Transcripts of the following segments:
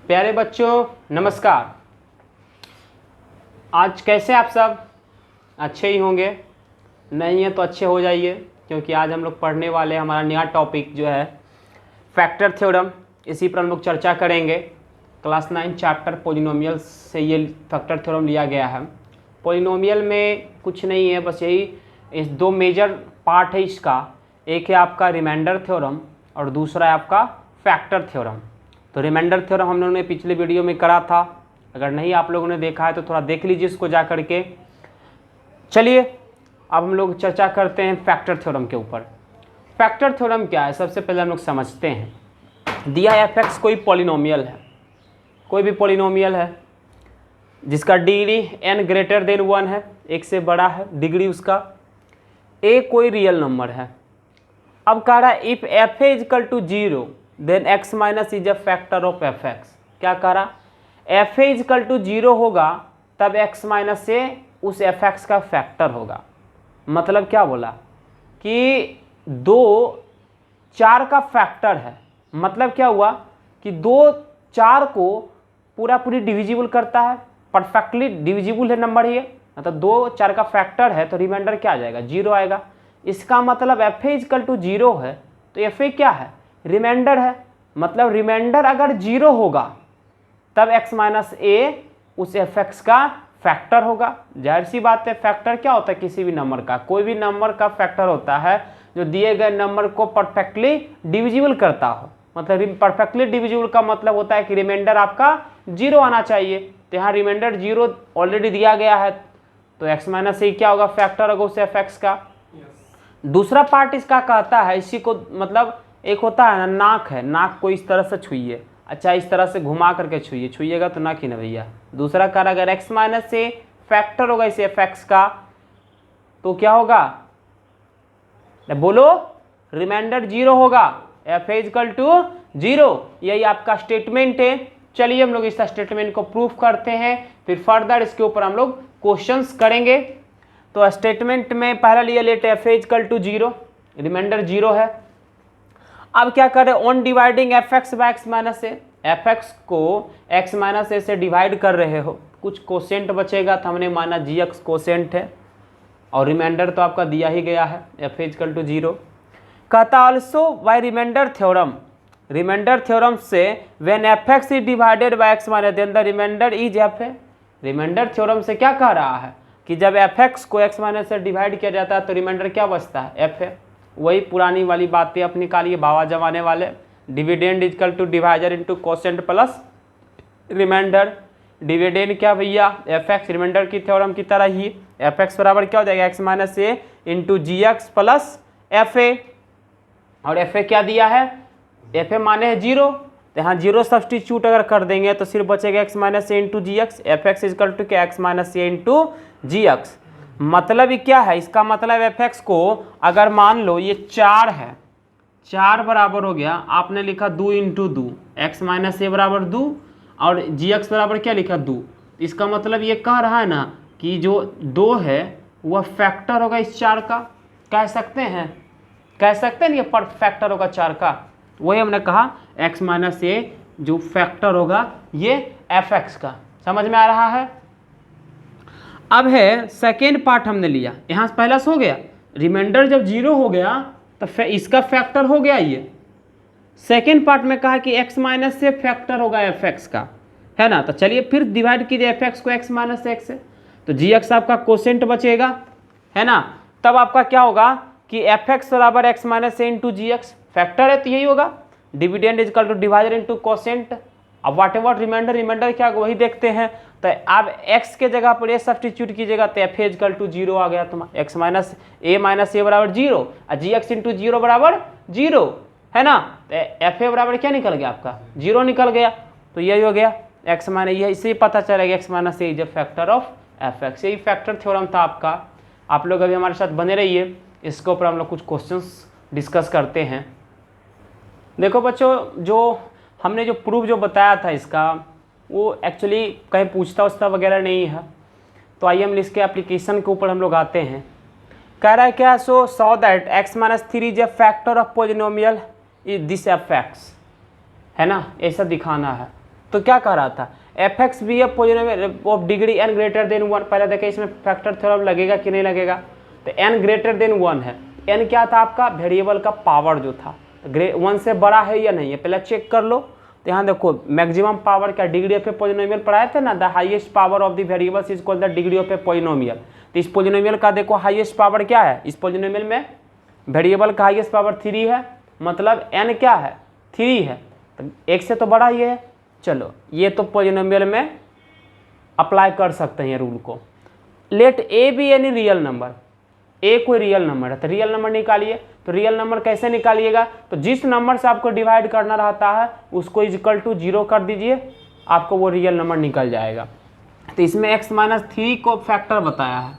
प्यारे बच्चों नमस्कार। आज कैसे आप सब? अच्छे ही होंगे, नहीं है तो अच्छे हो जाइए, क्योंकि आज हम लोग पढ़ने वाले हमारा नया टॉपिक जो है फैक्टर थ्योरम, इसी पर हम लोग चर्चा करेंगे। क्लास 9 चैप्टर पॉलिनोमियल से ये फैक्टर थ्योरम लिया गया है। पॉलिनोमियल में कुछ नहीं है, बस यही इस दो मेजर पार्ट है इसका। एक है आपका रिमाइंडर थ्योरम और दूसरा है आपका फैक्टर थ्योरम। तो रिमाइंडर थ्योरम हम लोगों ने पिछले वीडियो में करा था, अगर नहीं आप लोगों ने देखा है तो थोड़ा देख लीजिए इसको जा करके। चलिए अब हम लोग चर्चा करते हैं फैक्टर थ्योरम के ऊपर। फैक्टर थ्योरम क्या है, सबसे पहले हम लोग समझते हैं। दिया एफ एक्स कोई पॉलिनोमियल है, कोई भी पॉलिनोमियल है जिसका डिग्री n ग्रेटर देन 1 है, एक से बड़ा है डिग्री उसका। ए कोई रियल नंबर है। अब कह रहा है if f a equal to 0 then x minus is a factor of f x. क्या कह रहा, एफ ए इजकल टू 0 होगा तब एक्स माइनस ए उस एफ एक्स का फैक्टर होगा। मतलब क्या बोला कि 2 4 का फैक्टर है। मतलब क्या हुआ कि 2 4 को पूरी डिविजिबल करता है, परफेक्टली डिविजिबल है नंबर ये। मतलब 2 4 का फैक्टर है तो रिमाइंडर क्या आ जाएगा, 0 आएगा। इसका मतलब एफ ए इजकल टू 0 है तो एफ ए क्या है, रिमाइंडर है। मतलब रिमाइंडर अगर 0 होगा तब x माइनस ए उस एफ एक्स का फैक्टर होगा। जाहिर सी बात है, फैक्टर क्या होता है, किसी भी नंबर का, कोई भी नंबर का फैक्टर होता है जो दिए गए नंबर को परफेक्टली डिविजिबल करता हो। मतलब परफेक्टली डिविजिबल का मतलब होता है कि रिमाइंडर आपका 0 आना चाहिए। तो यहाँ रिमाइंडर 0 ऑलरेडी दिया गया है तो x माइनस ए क्या होगा, फैक्टर होगा उस एफ एक्स का। दूसरा पार्ट इसका कहता है, इसी को मतलब एक होता है ना, नाक है, नाक को इस तरह से छुइए, अच्छा इस तरह से घुमा करके छुइए, छुइएगा तो नाक ही ना भैया। दूसरा कह रहा अगर x माइनस से फैक्टर होगा इस एफ एक्स का तो क्या होगा, बोलो, रिमाइंडर 0 होगा, एफ इजकल टू 0। यही आपका स्टेटमेंट है। चलिए हम लोग इस स्टेटमेंट को प्रूफ करते हैं, फिर फर्दर इसके ऊपर हम लोग क्वेश्चंस करेंगे। तो स्टेटमेंट में पहला लिया लेते एफ इजकल टू 0, रिमाइंडर 0 है। अब क्या करें, on dividing f x by x minus a, f x को एक्स माइनस ए से डिवाइड कर रहे हो, कुछ कोसेंट बचेगा तो हमने माना जी एक्स कोसेंट है और रिमाइंडर तो आपका दिया ही गया है एफ इजकल टू 0। कहता also by remainder theorem, remainder theorem से when F X is divided by x minus then the remainder is F A. Remainder theorem से क्या कह रहा है कि जब एफ एक्स को एक्स माइनस से डिवाइड किया जाता है तो रिमाइंडर क्या बचता है, एफ ए। वही पुरानी वाली बातें अब निकालिए, बाबा जमाने वाले, dividend equal to divisor into quotient plus remainder. Dividend क्या भैया, एफ एक्स, रिमाइंडर की थ्योरम की तरह ही एफ एक्स बराबर क्या हो जाएगा, x minus a into g x plus f a. और एफ ए क्या दिया है, एफ ए माने है 0, तो यहाँ 0 सब्सटीट्यूट अगर कर देंगे तो सिर्फ बचेगा x minus a into g x. F x equal to क्या, x minus a into g x. मतलब ये क्या है, इसका मतलब एफ एक्स को अगर मान लो ये 4 है, 4 बराबर हो गया, आपने लिखा 2 इंटू 2, एक्स माइनस ए बराबर 2 और जी एक्स बराबर क्या लिखा 2। इसका मतलब ये कह रहा है ना कि जो 2 है वह फैक्टर होगा इस 4 का। कह सकते हैं ना ये पर फैक्टर होगा 4 का। वही हमने कहा एक्स माइनस ए जो फैक्टर होगा ये एफ एक्स का। समझ में आ रहा है। अब है सेकेंड पार्ट हमने लिया, यहाँ पहला से हो गया, रिमाइंडर जब 0 हो गया तो इसका फैक्टर हो गया ये। सेकेंड पार्ट में कहा कि x माइनस से फैक्टर होगा एफ एक्स का, है ना। तो चलिए फिर डिवाइड कीजिए एफ एक्स को x माइनस एक्स से, तो जी एक्स आपका कोसेंट बचेगा, है ना। तब आपका क्या होगा कि एफ एक्स बराबर x minus a into g x, factor है तो यही होगा, dividend equal to divisor into quotient. अब वाट एवर रिमाइंडर क्या वही देखते हैं। तो अब x के जगह पर ये सब्सटीट्यूट कीजिएगा तो एफ इजकल टू 0 आ गया तुम्हारा, एक्स माइनस ए बराबर 0 और जी एक्स इंटू 0 बराबर 0, है ना। तो एफ ए बराबर क्या निकल गया आपका, 0 निकल गया। तो यही हो गया एक्स माइनस, यही इससे पता चलेगा x minus A is a factor of f x. यही फैक्टर थ्योरम था आपका। आप लोग अभी हमारे साथ बने रहिए, इसके ऊपर हम लोग कुछ क्वेश्चंस डिस्कस करते हैं। देखो बच्चों, जो हमने जो प्रूफ जो बताया था इसका, वो एक्चुअली कहीं पूछता उछता वगैरह नहीं है। तो आइए हम इसके एप्लीकेशन के ऊपर हम लोग आते हैं। कह रहा है क्या, so that x minus 3 is a factor of polynomial is this F x, है ना, ऐसा दिखाना है। तो क्या कह रहा था, f x be a polynomial of degree n greater than 1। पहले देखिए इसमें फैक्टर थ्योरम लगेगा कि नहीं लगेगा, तो एन ग्रेटर देन 1 है। एन क्या था आपका, वेरिएबल का पावर जो था, 1 से बड़ा है या नहीं है पहले चेक कर लो। तो यहाँ देखो मैक्सिमम पावर क्या, डिग्री ऑफ ए पॉलिनोमियल पढ़ाए थे ना, the highest power of the variables is called the degree of a polynomial. तो इस पॉलिनोमियल का देखो हाईएस्ट पावर क्या है, इस पॉलिनोमियल में वेरिएबल का हाईएस्ट पावर 3 है, मतलब n क्या है 3 है, तो 1 से तो बड़ा ही है। चलो ये तो पॉलिनोमियल में अप्लाई कर सकते हैं ये रूल को। Let A be any real number, A कोई रियल नंबर है तो रियल नंबर निकालिए। तो रियल नंबर कैसे निकालिएगा, तो जिस नंबर से आपको डिवाइड करना रहता है उसको इक्वल टू 0 कर दीजिए, आपको वो रियल नंबर निकल जाएगा। तो इसमें x-3 को फैक्टर बताया है,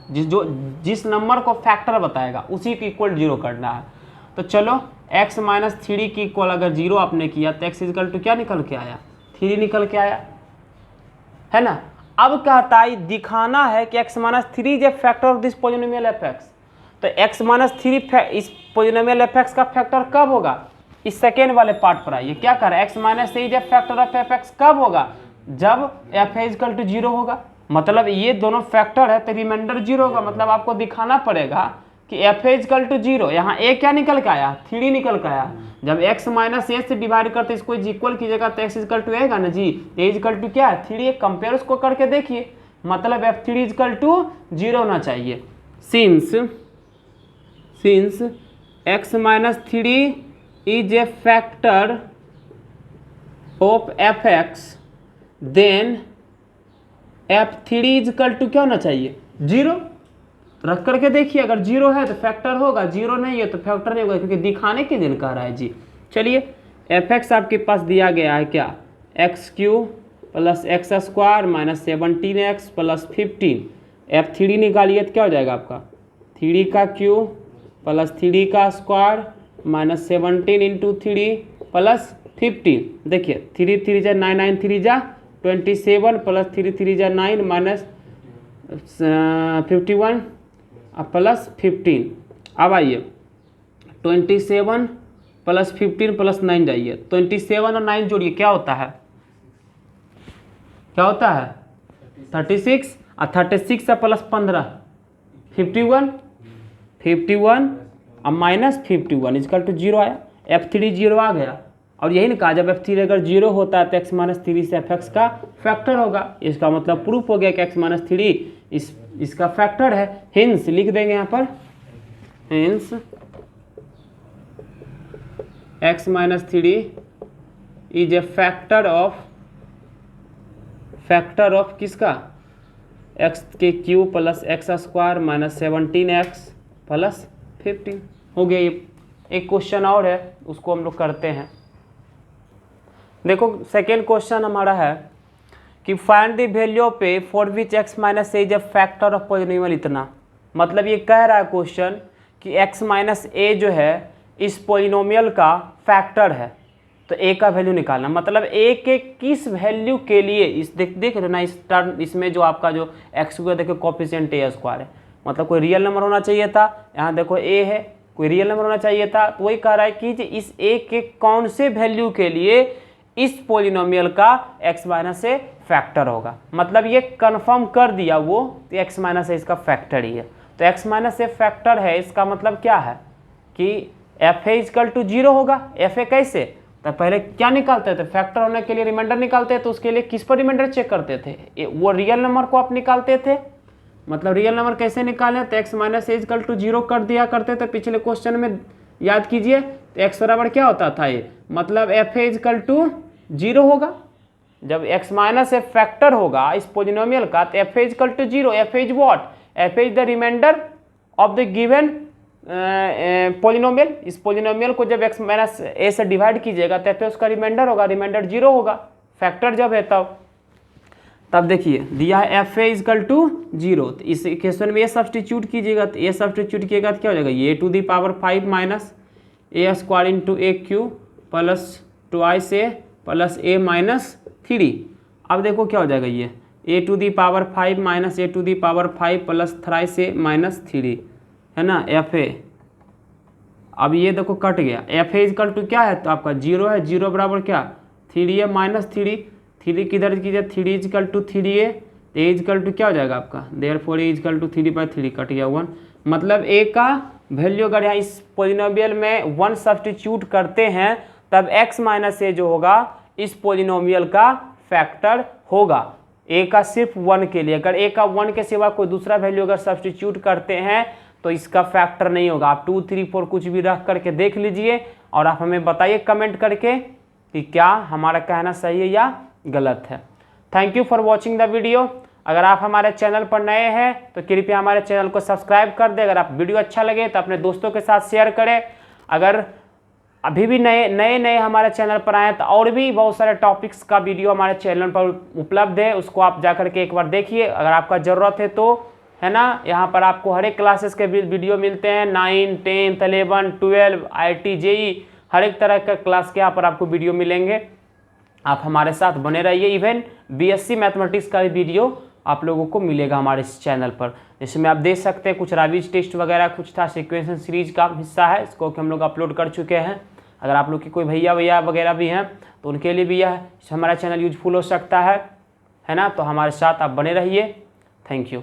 जिस नंबर को फैक्टर बताएगा उसी को इक्वल 0 करना है। तो चलो x-3 की इक्वल अगर 0 आपने किया तो x इक्वल टू क्या निकल के आया, 3 निकल के आया, है ना। अब कहता है दिखाना है कि x-3 is a factor of this polynomial f(x). तो x-3 इस पॉलिनोमियल f(x) का फैक्टर कब होगा, इस सेकेंड वाले पार्ट पर आइए। क्या कर रहा है, x-3 is a factor of f(x) कब होगा, जब f इक्वल टू 0 होगा। मतलब ये दोनों फैक्टर है तो रिमाइंडर 0 होगा, मतलब आपको दिखाना पड़ेगा कि f इक्वल टू 0। यहाँ a क्या निकल के आया, 3 निकल के आया। जब x माइनस ए से डिवाइड करते इसको इक्वल कीजिएगा तो x इक्वल टू आएगा ना जी, a इक्वल टू क्या है 3। कंपेयर उसको करके देखिए, मतलब f3 इक्वल टू 0 होना चाहिए। Since x-3 is a factor of f(x), then f3 equal to क्या होना चाहिए 0। रख करके देखिए, अगर 0 है तो फैक्टर होगा, 0 नहीं है तो फैक्टर नहीं होगा, क्योंकि दिखाने के दिन कह रहा है जी। चलिए f(x) आपके पास दिया गया है क्या, x³ plus x² minus 17x plus 15। f3 निकालिए तो क्या हो जाएगा आपका 3 का क्यूब प्लस 3 का स्क्वायर माइनस 17 इंटू 3 प्लस 15। देखिए 3 3 जा 9 9 3 जा 27 प्लस 3 3 जा 9 माइनस 51 प्लस 15। अब आइए 27 प्लस 15 प्लस 9 जाइए, 27 और 9 जोड़िए क्या होता है, क्या होता है 36, और 36 से प्लस 15 51 और माइनस 51 इक्वल टू 0 आया। f3 0 आ गया, और यही ना कहा जब f3 अगर 0 होता है तो x-3 से f(x) का फैक्टर होगा। इसका मतलब प्रूफ हो गया कि x-3 इसका फैक्टर है। हिंस लिख देंगे यहाँ पर, hints x-3 is a factor of किसका, x के cube plus x² minus 17x plus 15। हो गया। ये एक क्वेश्चन और है उसको हम लोग करते हैं। देखो सेकेंड क्वेश्चन हमारा है कि find the value of A for which x-a is a factor of polynomial इतना। मतलब ये कह रहा है क्वेश्चन कि x-a जो है इस पॉलिनोमियल का फैक्टर है, तो a का वैल्यू निकालना। मतलब a के किस वैल्यू के लिए, इस देख रहे ना इस टर्म, इसमें जो आपका जो x को देखो कोफिशिएंट a² है, मतलब कोई रियल नंबर होना चाहिए था। यहाँ देखो a है, कोई रियल नंबर होना चाहिए था। तो वही कह रहा है कि इस a के कौन से वैल्यू के लिए इस पॉलिनोमियल का x-a फैक्टर होगा। मतलब ये कंफर्म कर दिया वो, तो x-a इसका फैक्टर ही है। तो x-a फैक्टर है, इसका मतलब क्या है कि f इक्वल टू 0 होगा। f कैसे, तो पहले क्या निकालते थे, फैक्टर होने के लिए रिमाइंडर निकालते थे। तो उसके लिए किस पर रिमाइंडर चेक करते थे, वो रियल नंबर को आप निकालते थे। मतलब रियल नंबर कैसे निकालें, तो x-a इक्वल टू 0 कर दिया करते थे। पिछले क्वेश्चन में याद कीजिए, तो x बराबर क्या होता था ये, मतलब f इक्वल टू 0 होगा। जब x-a फैक्टर होगा इस पॉलिनोमियल का, तो f equal to 0। f is what, f is the remainder of the given polynomial. इस पॉलिनोमियल को जब x-a से डिवाइड कीजिएगा तो f उसका रिमाइंडर होगा, रिमाइंडर 0 होगा। फैक्टर जब है तब देखिए दिया है f इक्वल टू 0। तो इस इक्वेशन में ये सब्सटीट्यूट कीजिएगा, तो ये सब्सटीट्यूट किएगा तो क्या हो जाएगा, ये a⁵ minus a² into a³ plus 2a plus a-3। अब देखो क्या हो जाएगा, ये a⁵ minus a⁵ plus 3a minus 3 है ना f। अब ये देखो कट गया, f इक्वल टू क्या है, तो आपका 0 है। 0 बराबर क्या 3a माइनस 3 3 किधर कीजिए, 3 इजकल टू 3a, तो a इजकल टू क्या हो जाएगा आपका, therefore a equal to 3/3 cut गया 1। मतलब a का वैल्यू अगर यहाँ इस पोलिनोमियल में 1 सब्स्टिट्यूट करते हैं तब x माइनस a जो होगा इस पोलिनोमियल का फैक्टर होगा। a का सिर्फ 1 के लिए, अगर a का 1 के सिवा कोई दूसरा वैल्यू अगर सब्स्टिट्यूट करते हैं तो इसका फैक्टर नहीं होगा। आप 2, 3, 4 कुछ भी रख करके देख लीजिए और आप हमें बताइए कमेंट करके कि क्या हमारा कहना सही है या गलत है। Thank you for watching the video. अगर आप हमारे चैनल पर नए हैं तो कृपया हमारे चैनल को सब्सक्राइब कर दें। अगर आप वीडियो अच्छा लगे तो अपने दोस्तों के साथ शेयर करें। अगर अभी भी नए हमारे चैनल पर आए तो और भी बहुत सारे टॉपिक्स का वीडियो हमारे चैनल पर उपलब्ध है, उसको आप जा करके एक बार देखिए अगर आपका ज़रूरत है तो, है ना। यहाँ पर आपको हर एक क्लासेस के वीडियो मिलते हैं, 9, 10, 11, 12, IIT, JEE, हर एक तरह का क्लास के यहाँ पर आपको वीडियो मिलेंगे। आप हमारे साथ बने रहिए। इवन BSc मैथमेटिक्स का भी वीडियो आप लोगों को मिलेगा हमारे इस चैनल पर, जिसमें आप देख सकते हैं कुछ रावीज टेस्ट वगैरह कुछ था, सीक्वेंशियल सीरीज का हिस्सा है, इसको हम लोग अपलोड कर चुके हैं। अगर आप लोग के कोई भैया वगैरह भी हैं तो उनके लिए भी यह हमारा चैनल यूजफुल हो सकता है ना। तो हमारे साथ आप बने रहिए। Thank you.